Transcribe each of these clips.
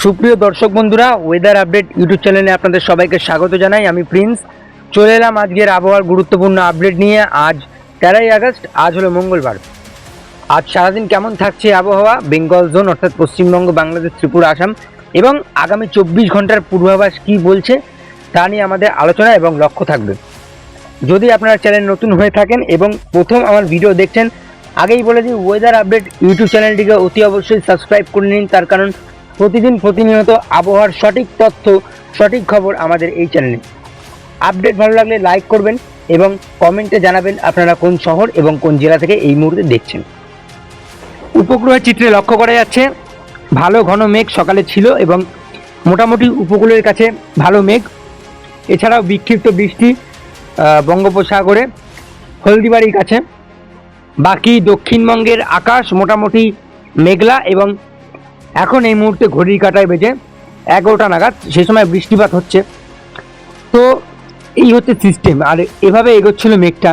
সুপ্রিয় দর্শক বন্ধুরা, ওয়েদার আপডেট ইউটিউব চ্যানেলে আপনাদের সবাইকে স্বাগত জানাই। আমি প্রিন্স চলে এলাম আজকের আবহাওয়ার গুরুত্বপূর্ণ আপডেট নিয়ে। আজ 13ই আগস্ট, আজ হলো মঙ্গলবার। আজ সারাদিন কেমন থাকছে আবহাওয়া বেঙ্গল জোন অর্থাৎ পশ্চিমবঙ্গ, বাংলাদেশ, ত্রিপুরা, আসাম এবং আগামী 24 ঘন্টার পূর্বাভাস কি বলছে তা নিয়ে আমাদের আলোচনা এবং লক্ষ্য থাকবে। যদি আপনারা চ্যানেল নতুন হয়ে থাকেন এবং প্রথম আমার ভিডিও দেখছেন, আগেই বলে দিই ওয়েদার আপডেট ইউটিউব চ্যানেলটিকে অতি অবশ্যই সাবস্ক্রাইব করে নিন। তার কারণ প্রতিনিয়ত আবহাওয়ার সঠিক তথ্য, সঠিক খবর আমাদের এই চ্যানেলে। আপডেট ভালো লাগলে লাইক করবেন এবং কমেন্টে জানাবেন আপনারা কোন শহর এবং কোন জেলা থেকে এই মুহূর্তে দেখছেন। উপগ্রহের চিত্রে লক্ষ্য করা যাচ্ছে ভালো ঘন মেঘ সকালে ছিল এবং মোটামুটি উপকূলের কাছে ভালো মেঘ। এছাড়াও বিক্ষিপ্ত বৃষ্টি বঙ্গোপসাগরে হলদিবাড়ির কাছে। বাকি দক্ষিণবঙ্গের আকাশ মোটামুটি মেঘলা এবং এখন এই মুহূর্তে ঘড়ির কাঁটায় বেজে 11টা নাগাদ, সে সময় বৃষ্টিপাত হচ্ছে। তো এই হচ্ছে সিস্টেম। আর এভাবে এগোচ্ছিল মেঘটা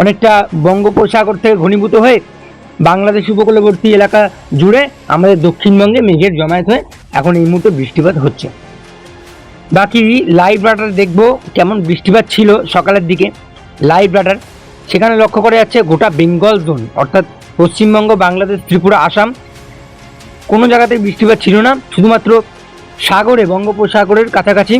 অনেকটা বঙ্গোপসাগর থেকে ঘনীভূত হয়ে বাংলাদেশ উপকূলবর্তী এলাকা জুড়ে আমাদের দক্ষিণবঙ্গে মেঘের জমায়েত হয়ে এখন এই মুহূর্তে বৃষ্টিপাত হচ্ছে। বাকি লাইভ রাডার দেখব কেমন বৃষ্টিপাত ছিল সকালের দিকে। লাইভ রাডার সেখানে লক্ষ্য করা যাচ্ছে গোটা বেঙ্গল জোন অর্থাৎ পশ্চিমবঙ্গ, বাংলাদেশ, ত্রিপুরা, আসাম কোনো জায়গাতে বৃষ্টিপাত ছিল না। শুধুমাত্র সাগরে বঙ্গোপসাগরের কাছাকাছি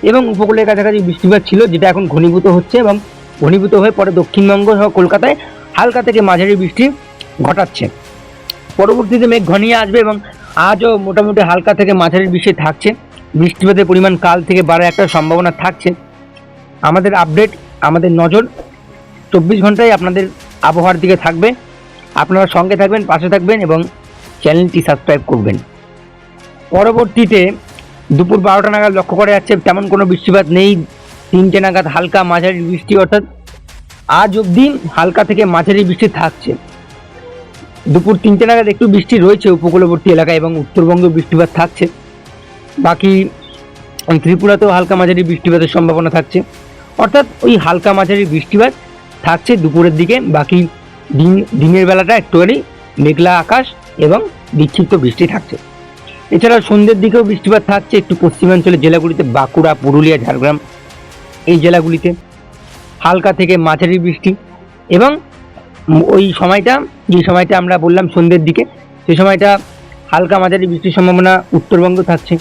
এবং উপকূলের কাছাকাছি বৃষ্টিপাত ছিল, যেটা এখন ঘনীভূত হচ্ছে এবং ঘনীভূত হয়ে পরে দক্ষিণবঙ্গ সহ কলকাতায় হালকা থেকে মাঝারি বৃষ্টি ঘটাচ্ছে। পরবর্তীতে মেঘ ঘনিয়ে আসবে এবং আজও মোটামুটি হালকা থেকে মাঝারি বৃষ্টি থাকছে। বৃষ্টিপাতের পরিমাণ কাল থেকে বাড়ার একটা সম্ভাবনা থাকছে। আমাদের আপডেট, আমাদের নজর 24 ঘন্টায় আপনাদের আবহাওয়ার দিকে থাকবে। আপনারা সঙ্গে থাকবেন, পাশে থাকবেন এবং চ্যানেলটি সাবস্ক্রাইব করবেন। পরবর্তীতে দুপুর 12টা নাগাদ লক্ষ্য করা যাচ্ছে তেমন কোনো বৃষ্টিপাত নেই। 3টে নাগাদ হালকা মাঝারি বৃষ্টি, অর্থাৎ আজ অবধি হালকা থেকে মাঝারি বৃষ্টি থাকছে। দুপুর 3টে নাগাদ একটু বৃষ্টি রয়েছে উপকূলবর্তী এলাকায় এবং উত্তরবঙ্গে বৃষ্টিপাত থাকছে। বাকি ত্রিপুরাতেও হালকা মাঝারি বৃষ্টিপাতের সম্ভাবনা থাকছে, অর্থাৎ ওই হালকা মাঝারি বৃষ্টিপাত থাকছে দুপুরের দিকে। বাকি দিনের বেলাটা একটুখানি মেঘলা আকাশ এবং বিক্ষিপ্ত বৃষ্টি থাকছে। এছাড়াও সন্ধ্যের দিকেও বৃষ্টিপাত থাকছে একটু পশ্চিমাঞ্চলের জেলাগুলিতে, বাঁকুড়া, পুরুলিয়া, ঝাড়গ্রাম এই জেলাগুলিতে হালকা থেকে মাঝারি বৃষ্টি। এবং ওই সময়টা, যে সময়টা আমরা বললাম সন্ধ্যের দিকে, সেই সময়টা হালকা মাঝারি বৃষ্টির সম্ভাবনা উত্তরবঙ্গে থাকছে।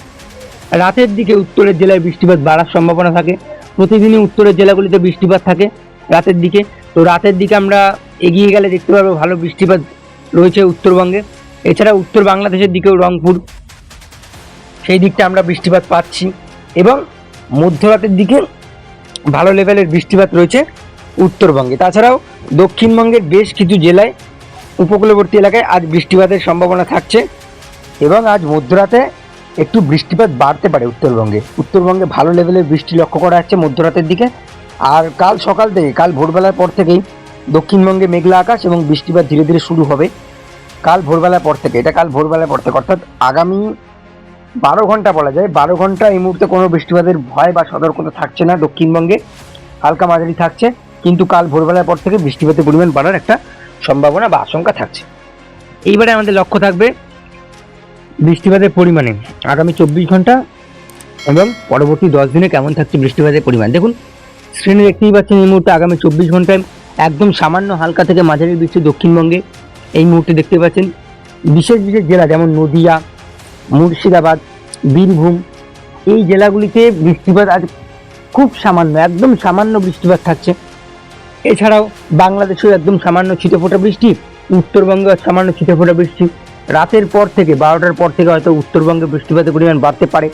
রাতের দিকে উত্তরের জেলায় বৃষ্টিপাত বাড়ার সম্ভাবনা থাকে। প্রতিদিনই উত্তরের জেলাগুলিতে বৃষ্টিপাত থাকে রাতের দিকে। তো রাতের দিকে আমরা এগিয়ে গেলে দেখতে পারবো ভালো বৃষ্টিপাত রয়েছে উত্তরবঙ্গে। এছাড়া উত্তর বাংলাদেশের দিকেও রংপুর, সেই দিকটা আমরা বৃষ্টিপাত পাচ্ছি। এবং মধ্যরাতের দিকে ভালো লেভেলের বৃষ্টিপাত রয়েছে উত্তরবঙ্গে। তাছাড়াও দক্ষিণবঙ্গের বেশ কিছু জেলায় উপকূলবর্তী এলাকায় আজ বৃষ্টিপাতের সম্ভাবনা থাকছে এবং আজ মধ্যরাতে একটু বৃষ্টিপাত বাড়তে পারে উত্তরবঙ্গে ভালো লেভেলের বৃষ্টি লক্ষ্য করা যাচ্ছে মধ্যরাতের দিকে। আর কাল সকাল থেকে, কাল ভোরবেলার পর থেকেই দক্ষিণবঙ্গে মেঘলা আকাশ এবং বৃষ্টিপাত ধীরে ধীরে শুরু হবে কাল ভোরবেলার পর থেকে। এটা কাল ভোরবেলার পর থেকে, অর্থাৎ আগামী 12 ঘন্টা বলা যায়। 12 ঘন্টা এই মুহূর্তে কোনো বৃষ্টিপাতের ভয় বা সতর্কতা থাকছে না দক্ষিণবঙ্গে, হালকা মাঝারি থাকছে। কিন্তু কাল ভোরবেলার পর থেকে বৃষ্টিপাতের পরিমাণ বাড়ার একটা সম্ভাবনা বা আশঙ্কা থাকছে। এইবারে আমাদের লক্ষ্য থাকবে বৃষ্টিপাতের পরিমাণে আগামী 24 ঘন্টা এবং পরবর্তী 10 দিনে কেমন থাকছে বৃষ্টিপাতের পরিমাণ। দেখুন স্ক্রিনে দেখতেই পাচ্ছেন এই মুহূর্তে আগামী 24 ঘন্টায় একদম সামান্য হালকা থেকে মাঝারি বৃষ্টি দক্ষিণবঙ্গে এই মুহূর্তে দেখতে পাচ্ছেন। বিশেষ বিশেষ জেলা যেমন নদিয়া, মুর্শিদাবাদ, বীরভূম এই জেলাগুলিতে বৃষ্টিপাত আজ খুব সামান্য, একদম সামান্য বৃষ্টিপাত থাকছে। এছাড়াও বাংলাদেশেও একদম সামান্য ছিটেফোঁটা বৃষ্টি, উত্তরবঙ্গে সামান্য ছিটেফোঁটা বৃষ্টি। রাতের পর থেকে 12টার পর থেকে হয়তো উত্তরবঙ্গে বৃষ্টিপাতের পরিমাণ বাড়তে পারে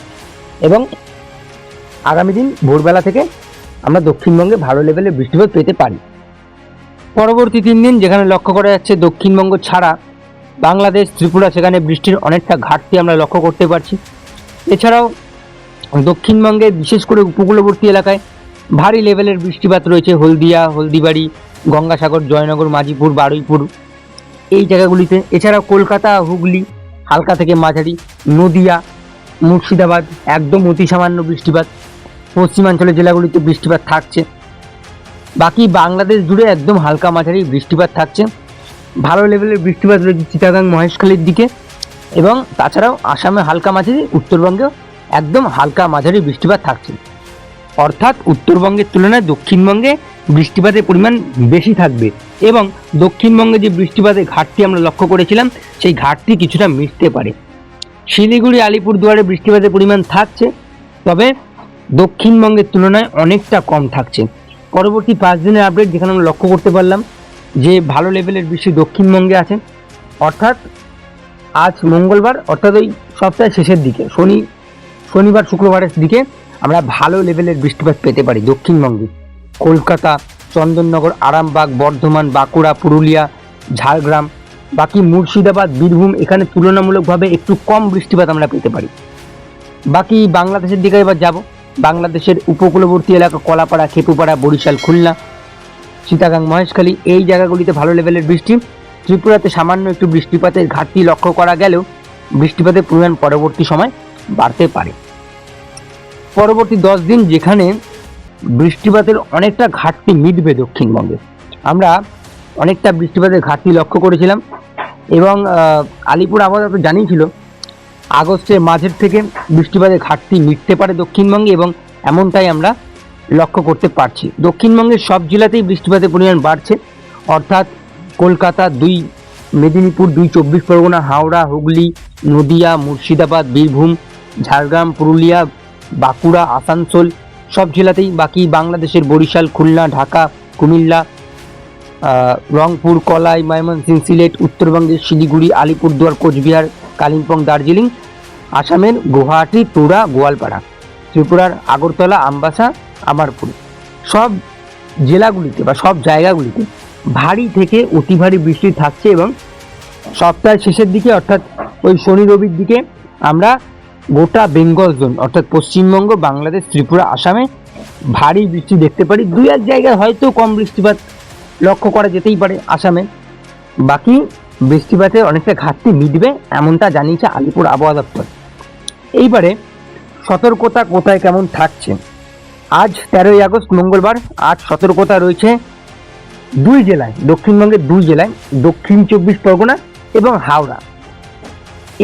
এবং আগামী দিন ভোরবেলা থেকে আমরা দক্ষিণবঙ্গে ভালো লেভেলের বৃষ্টিপাত পেতে পারি। পরবর্তী 3 দিন যেখানে লক্ষ্য করা যাচ্ছে দক্ষিণবঙ্গ ছাড়া বাংলাদেশ, ত্রিপুরা, সেখানে বৃষ্টির অনেকটা ঘাটতি আমরা লক্ষ্য করতে পারছি। এছাড়াও দক্ষিণবঙ্গে বিশেষ করে উপকূলবর্তী এলাকায় ভারী লেভেলের বৃষ্টিপাত রয়েছে হলদিয়া, হলদিবাড়ি, গঙ্গাসাগর, জয়নগর, মাঝিপুর, বারুইপুর এই জায়গাগুলিতে। এছাড়াও কলকাতা, হুগলি হালকা থেকে মাঝারি, নদিয়া, মুর্শিদাবাদ একদম অতি সামান্য বৃষ্টিপাত। পশ্চিমাঞ্চলের জেলাগুলিতে বৃষ্টিপাত থাকছে। বাকি বাংলাদেশ জুড়ে একদম হালকা মাঝারি বৃষ্টিপাত থাকছে। ভালো লেভেলের বৃষ্টিপাত রয়েছে চিটাগাং, মহেশখালীর দিকে এবং তাছাড়াও আসামে হালকা মাঝারি, উত্তরবঙ্গেও একদম হালকা মাঝারি বৃষ্টিপাত থাকছে। অর্থাৎ উত্তরবঙ্গের তুলনায় দক্ষিণবঙ্গে বৃষ্টিপাতের পরিমাণ বেশি থাকবে এবং দক্ষিণবঙ্গে যে বৃষ্টিপাতের ঘাটতি আমরা লক্ষ্য করেছিলাম সেই ঘাটতি কিছুটা মিটতে পারে। শিলিগুড়ি, আলিপুরদুয়ারে বৃষ্টিপাতের পরিমাণ থাকছে, তবে দক্ষিণবঙ্গের তুলনায় অনেকটা কম থাকছে। পরবর্তী 5 দিনের আপডেট যেখানে আমরা লক্ষ্য করতে পারলাম যে ভালো লেভেলের বৃষ্টি দক্ষিণবঙ্গে আছে। অর্থাৎ আজ মঙ্গলবার, অর্থাৎ ওই সপ্তাহের শেষের দিকে শনিবার শুক্রবারের দিকে আমরা ভালো লেভেলের বৃষ্টিপাত পেতে পারি দক্ষিণবঙ্গে। কলকাতা, চন্দননগর, আরামবাগ, বর্ধমান, বাঁকুড়া, পুরুলিয়া, ঝাড়গ্রাম, বাকি মুর্শিদাবাদ, বীরভূম, এখানে তুলনামূলকভাবে একটু কম বৃষ্টিপাত আমরা পেতে পারি। বাকি বাংলাদেশের দিকে এবার যাব। বাংলাদেশের উপকূলবর্তী এলাকা কলাপাড়া, খেপুপাড়া, বরিশাল, খুলনা, চিটাগাং, মহেশখালী, এই জায়গাগুলিতে ভালো লেভেলের বৃষ্টি। ত্রিপুরাতে সামান্য একটু বৃষ্টিপাতের ঘাটতি লক্ষ্য করা গেলেও বৃষ্টিপাতের পরিমাণ পরবর্তী সময় বাড়তে পারে। পরবর্তী 10 দিন যেখানে বৃষ্টিপাতের অনেকটা ঘাটতি মিটবে দক্ষিণবঙ্গে। আমরা অনেকটা বৃষ্টিপাতের ঘাটতি লক্ষ্য করেছিলাম এবং আলিপুর আবহাওয়া দপ্তর জানিয়েছিল আগস্টের মাঝের থেকে বৃষ্টিপাতের ঘাটতি মিটতে পারে দক্ষিণবঙ্গে এবং এমনটাই আমরা লক্ষ্য করতে পারছি। দক্ষিণবঙ্গের সব জেলাতেই বৃষ্টিপাতের পরিমাণ বাড়ছে, অর্থাৎ কলকাতা 2, মেদিনীপুর 2, 24 পরগনা, হাওড়া, হুগলি, নদিয়া, মুর্শিদাবাদ, বীরভূম, ঝাড়গ্রাম, পুরুলিয়া, বাঁকুড়া, আসানসোল, সব জেলাতেই। বাকি বাংলাদেশের বরিশাল, খুলনা, ঢাকা, কুমিল্লা, রংপুর, কলাই, ময়মনসিংহ, সিলেট, উত্তরবঙ্গের শিলিগুড়ি, আলিপুরদুয়ার, কোচবিহার, কালিম্পং, দার্জিলিং, আসামের গুয়াহাটি, তুরা, গোয়ালপাড়া, ত্রিপুরার আগরতলা, আমবাসা, আমারপুর, সব জেলাগুলিতে বা সব জায়গাগুলিতে ভারী থেকে অতি ভারী বৃষ্টি থাকছে এবং সপ্তাহের শেষের দিকে অর্থাৎ ওই শনি রবির দিকে আমরা গোটা বেঙ্গল জোন অর্থাৎ পশ্চিমবঙ্গ, বাংলাদেশ, ত্রিপুরা, আসামে ভারী বৃষ্টি দেখতে পারি। 2-1 জায়গায় হয়তো কম বৃষ্টিপাত লক্ষ্য করা যেতেই পারে আসামে। বাকি বৃষ্টিপাতের অনেকটা ঘাটতি মিটবে এমনটা জানিয়েছে আলিপুর আবহাওয়া দপ্তর। এইবারে সতর্কতা কোথায় কেমন থাকছে। আজ 13ই আগস্ট মঙ্গলবার। আজ সতর্কতা রয়েছে 2 জেলায়, দক্ষিণবঙ্গের 2 জেলায়, দক্ষিণ 24 পরগনা এবং হাওড়া।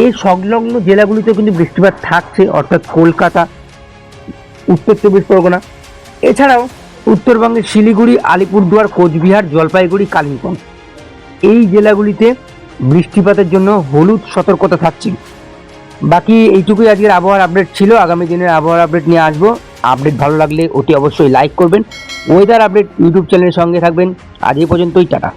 এই সংলগ্ন জেলাগুলিতে কিন্তু বৃষ্টিপাত থাকছে, অর্থাৎ কলকাতা, উত্তর 24 পরগনা, এছাড়াও উত্তরবঙ্গের শিলিগুড়ি, আলিপুরদুয়ার, কোচবিহার, জলপাইগুড়ি, কালিম্পং, এই জেলাগুলিতে বৃষ্টিপাতের জন্য হলুদ সতর্কতা থাকছে। বাকি এইটুকুই আজকের আবহাওয়ার আপডেট ছিল। আগামী দিনের আবহাওয়ার আপডেট নিয়ে আসবো। আপডেট ভালো লাগলে অতি অবশ্যই লাইক করবেন। ওয়েদার আপডেট ইউটিউব চ্যানেলের সঙ্গে থাকবেন। আজ এই পর্যন্তই, টাটা।